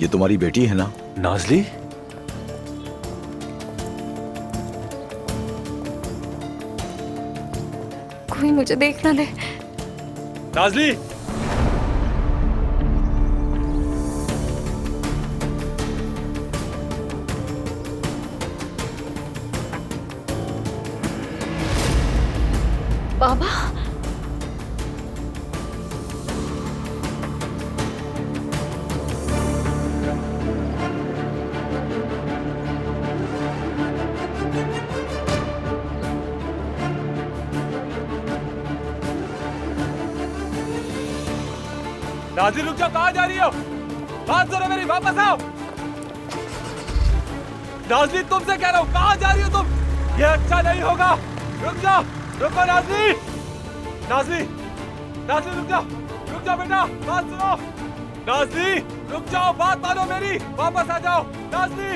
ये तुम्हारी बेटी है ना? नाजली? कोई मुझे देख ना ले। नाजली! बाबा, नाजली रुक जाओ, कहाँ जा रही हो? बात सुनो मेरी, वापस आओ। नाजली तुमसे कह रहा हूँ, कहाँ जा रही हो तुम? ये अच्छा नहीं होगा। रुक जाओ, रुको नाजली। नाजली, नाजली रुक जाओ बेटा, बात सुनो। नाजली रुक जाओ, बात मानो मेरी, वापस आ जाओ। नाजली,